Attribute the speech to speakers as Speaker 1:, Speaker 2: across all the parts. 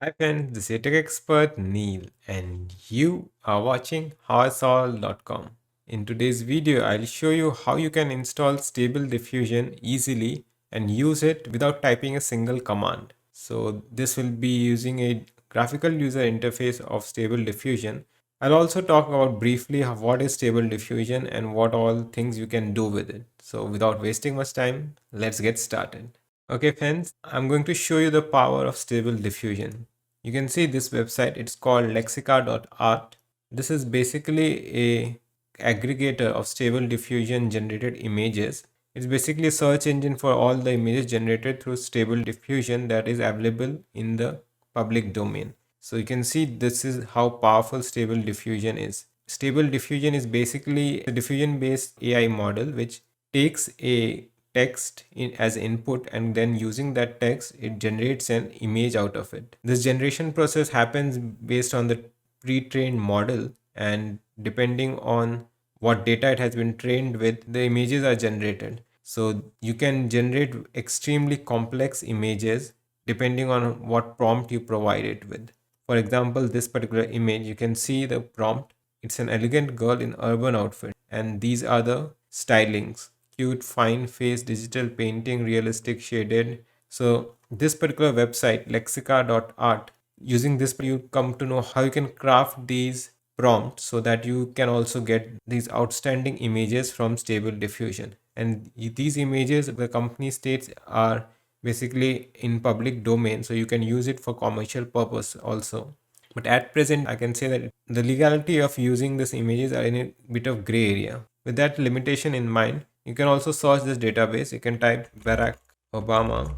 Speaker 1: Hi friends, this is tech expert Neil and you are watching HowISolve.com. In today's video, I'll show you how you can install Stable Diffusion easily and use it without typing a single command. So this will be using a graphical user interface of Stable Diffusion. I'll also talk about briefly what is Stable Diffusion and what all things you can do with it. So without wasting much time, let's get started. Okay friends, I'm going to show you the power of Stable Diffusion. You can see this website, it's called Lexica.art. This is basically a aggregator of Stable Diffusion generated images. It's basically a search engine for all the images generated through Stable Diffusion that is available in the public domain. So you can see this is how powerful Stable Diffusion is. Stable Diffusion is basically a diffusion based AI model which takes a text as input, and then using that text it generates an image out of it. This generation process happens based on the pre-trained model, and depending on what data it has been trained with, the images are generated. So you can generate extremely complex images depending on what prompt you provide it with. For example, this particular image, you can see the prompt. It's an elegant girl in urban outfit, and these are the stylings: cute, fine face, digital painting, realistic, shaded. So this particular website, Lexica.art, using this you come to know how you can craft these prompts so that you can also get these outstanding images from Stable Diffusion. And these images, the company states, are basically in public domain, so you can use it for commercial purpose also. But at present, I can say that the legality of using these images are in a bit of gray area. With that limitation in mind, you can also search this database. You can type Barack Obama,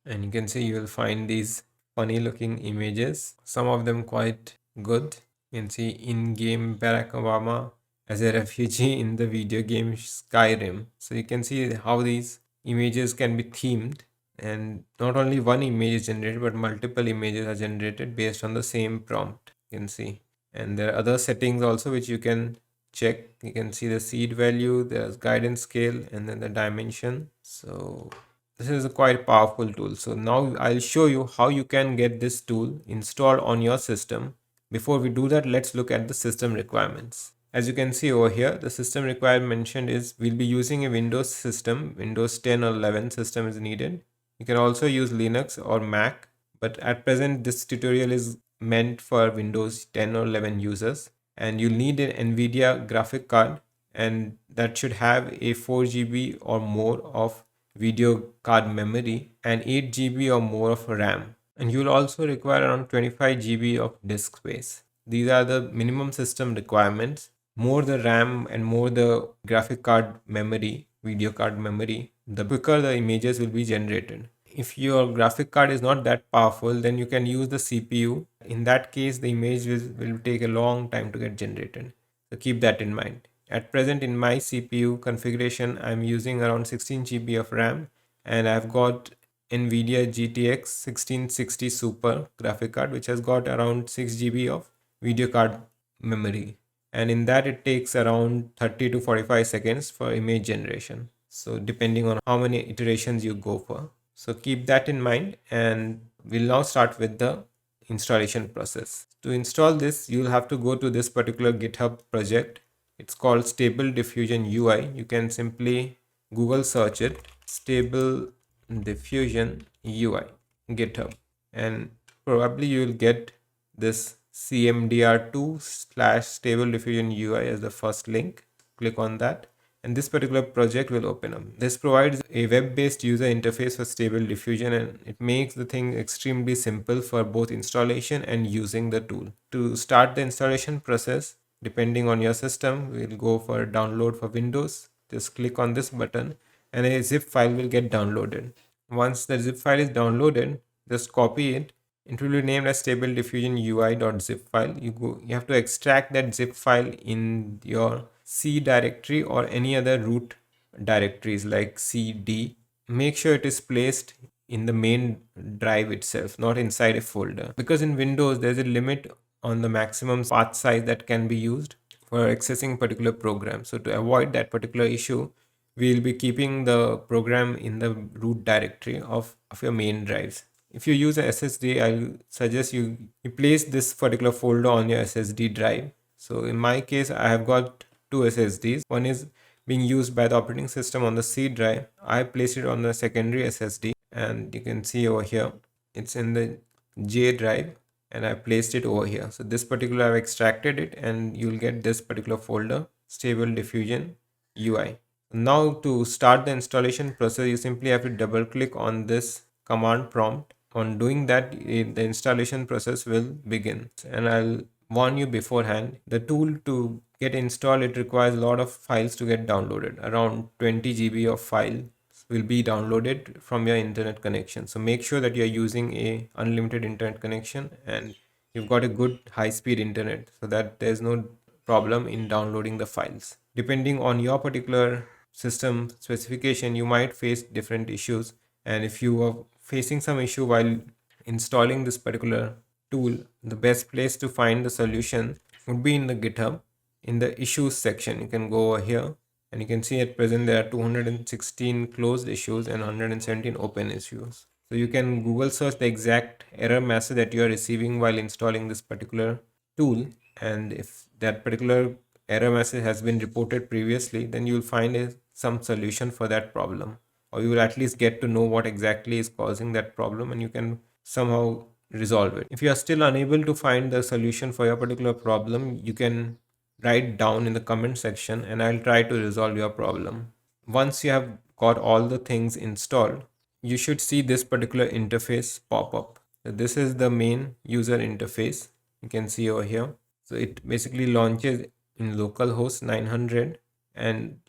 Speaker 1: and you can see you will find these funny looking images, some of them quite good. You can see in-game Barack Obama as a refugee in the video game Skyrim. So you can see how these images can be themed, and not only one image is generated but multiple images are generated based on the same prompt. You can see, and there are other settings also which you can check. You can see the seed value, there's guidance scale, and then the dimension. So this is a quite powerful tool. So now I'll show you how you can get this tool installed on your system. Before we do that, let's look at the system requirements. As you can see over here, the system requirement mentioned is we'll be using a Windows system. Windows 10 or 11 system is needed. You can also use Linux or Mac, but at present this tutorial is meant for Windows 10 or 11 users, and you'll need an NVIDIA graphic card, and that should have a 4 GB or more of video card memory and 8 GB or more of RAM. And you'll also require around 25 GB of disk space. These are the minimum system requirements. More the RAM and more the graphic card memory, video card memory, the quicker the images will be generated. If your graphic card is not that powerful, then you can use the CPU. In that case, the image will take a long time to get generated. So keep that in mind. At present, in my CPU configuration, I'm using around 16 GB of RAM, and I've got NVIDIA GTX 1660 Super graphic card, which has got around 6 GB of video card memory. And in that, it takes around 30 to 45 seconds for image generation. So depending on how many iterations you go for. So keep that in mind, and we'll now start with the installation process. To install this, you'll have to go to this particular GitHub project. It's called Stable Diffusion UI. You can simply Google search it, Stable Diffusion UI, GitHub, and probably you'll get this cmdr2/stable diffusion UI as the first link. Click on that, and this particular project will open up. This provides a web-based user interface for Stable Diffusion, and it makes the thing extremely simple for both installation and using the tool. To start the installation process, depending on your system, we'll go for download for Windows. Just click on this button and a zip file will get downloaded. Once the zip file is downloaded, just copy it. It will be named as stable diffusion UI.zip file. You have to extract that zip file in your C directory or any other root directories like CD. Make sure it is placed in the main drive itself, not inside a folder. Because in Windows, there's a limit on the maximum path size that can be used for accessing particular program. So to avoid that particular issue, we'll be keeping the program in the root directory of your main drives. if you use a SSD, I'll suggest you place this particular folder on your SSD drive. So in my case, I have got two SSDs. One is being used by the operating system on the C drive. I placed it on the secondary SSD, and you can see over here, it's in the J drive, and I placed it over here. So this particular, I've extracted it, and you'll get this particular folder, Stable Diffusion UI. Now to start the installation process, you simply have to double click on this command prompt. On doing that, the installation process will begin. And I'll warn you beforehand, the tool to get installed, it requires a lot of files to get downloaded. Around 20 GB of file will be downloaded from your internet connection. So make sure that you're using a unlimited internet connection and you've got a good high-speed internet so that there's no problem in downloading the files. Depending on your particular system specification, you might face different issues, and if you are facing some issue while installing this particular tool, the best place to find the solution would be in the GitHub. In the issues section, you can go over here and you can see at present there are 216 closed issues and 117 open issues. So you can Google search the exact error message that you are receiving while installing this particular tool, and if that particular error message has been reported previously, then you will find some solution for that problem, or you will at least get to know what exactly is causing that problem and you can somehow resolve it. If you are still unable to find the solution for your particular problem, you can write down in the comment section and I'll try to resolve your problem. Once you have got all the things installed, you should see this particular interface pop up. So this is the main user interface. You can see over here. So it basically launches in localhost 900, and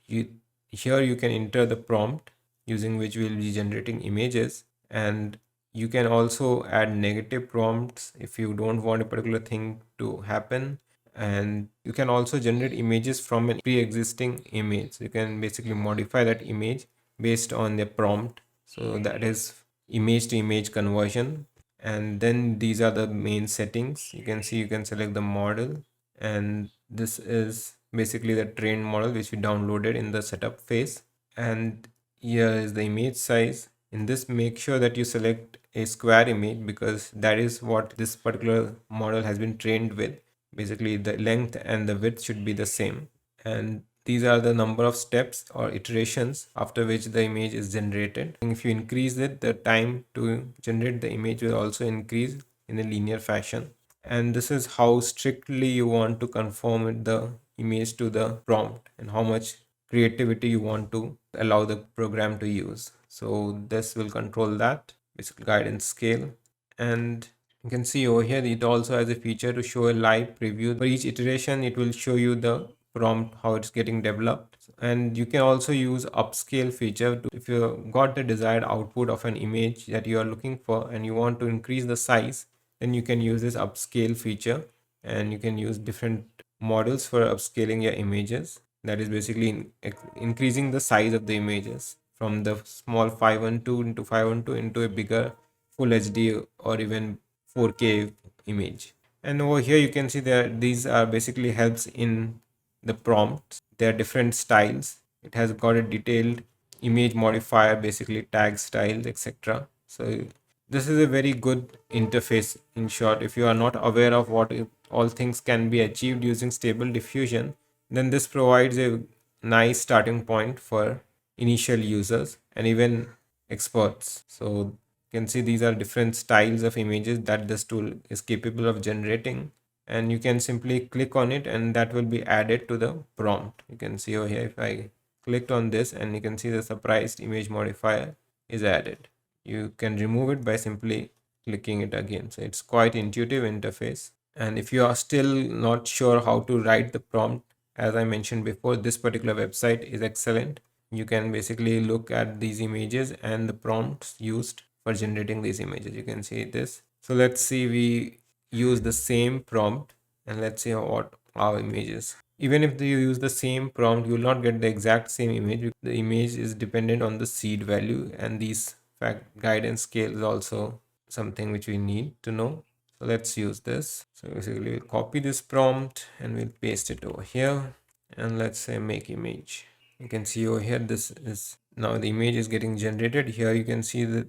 Speaker 1: here you can enter the prompt using which we'll be generating images, and you can also add negative prompts if you don't want a particular thing to happen, and you can also generate images from a pre-existing image. So you can basically modify that image based on the prompt. So that is image to image conversion. And then these are the main settings. You can see you can select the model, and this is basically the trained model which we downloaded in the setup phase. And here is the image size. In this, make sure that you select a square image because that is what this particular model has been trained with. Basically the length and the width should be the same, and these are the number of steps or iterations after which the image is generated. And if you increase it, the time to generate the image will also increase in a linear fashion. And this is how strictly you want to conform the image to the prompt and how much creativity you want to allow the program to use. So this will control that, basically guidance scale. And you can see over here it also has a feature to show a live preview. For each iteration, it will show you the prompt, how it's getting developed. And you can also use upscale feature to, if you got the desired output of an image that you are looking for and you want to increase the size, then you can use this upscale feature, and you can use different models for upscaling your images. That is basically increasing the size of the images from the small 512 into 512 into a bigger full HD or even 4K image. And over here you can see that these are basically helps in the prompts. There are different styles. It has got a detailed image modifier, basically tag styles, etc. So this is a very good interface. In short, if you are not aware of what all things can be achieved using Stable Diffusion, then this provides a nice starting point for initial users and even experts. So you can see these are different styles of images that this tool is capable of generating, and you can simply click on it and that will be added to the prompt. You can see over here, if I clicked on this, and you can see the surprised image modifier is added. You can remove it by simply clicking it again. So it's quite intuitive interface. And if you are still not sure how to write the prompt, as I mentioned before, this particular website is excellent. You can basically look at these images and the prompts used for generating these images. You can see this. So let's see, we use the same prompt and let's see what our image is. Even if you use the same prompt, you will not get the exact same image. The image is dependent on the seed value, and these fact guidance scale is also something which we need to know. So let's use this. So basically we'll copy this prompt and we'll paste it over here, and let's say make image. You can see over here, this is now the image is getting generated. Here you can see the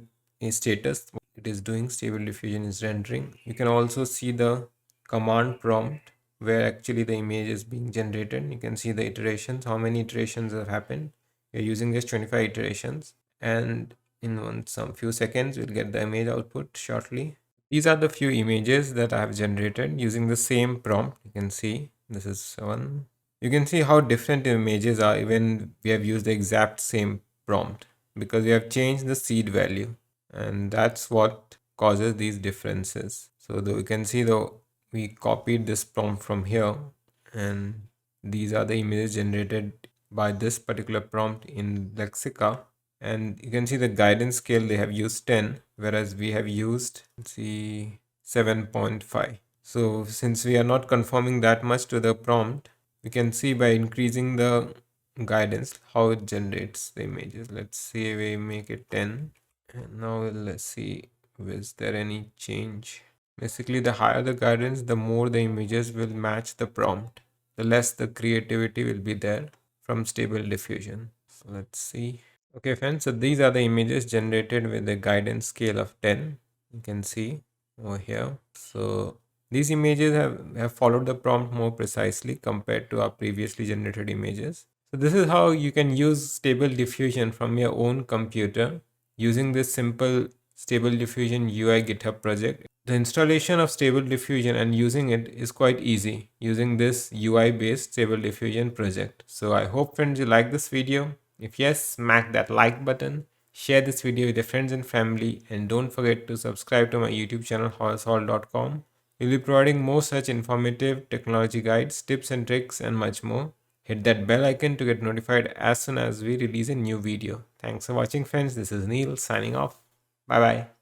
Speaker 1: status. it is doing. Stable Diffusion is rendering. You can also see the command prompt where actually the image is being generated. You can see the iterations, how many iterations have happened. We're using just 25 iterations, and in some few seconds we'll get the image output shortly. These are the few images that I have generated using the same prompt. You can see this is one. You can see how different images are even we have used the exact same prompt, because we have changed the seed value, and that's what causes these differences. So you can see though we copied this prompt from here, and these are the images generated by this particular prompt in Lexica. And you can see the guidance scale, they have used 10, whereas we have used, let's see, 7.5. So since we are not conforming that much to the prompt, we can see by increasing the guidance how it generates the images. Let's see, we make it 10, and now let's see, is there any change. Basically, the higher the guidance, the more the images will match the prompt, the less the creativity will be there from Stable Diffusion. So let's see. Okay friends, so these are the images generated with the guidance scale of 10. You can see over here. So these images have followed the prompt more precisely compared to our previously generated images. So this is how you can use Stable Diffusion from your own computer using this simple Stable Diffusion UI GitHub project. The installation of Stable Diffusion and using it is quite easy using this UI based Stable Diffusion project. So I hope friends you like this video. If yes, smack that like button, share this video with your friends and family, and don't forget to subscribe to my YouTube channel HowISolve.com. We'll be providing more such informative technology guides, tips and tricks, and much more. Hit that bell icon to get notified as soon as we release a new video. Thanks for watching friends. This is Neil signing off. Bye bye.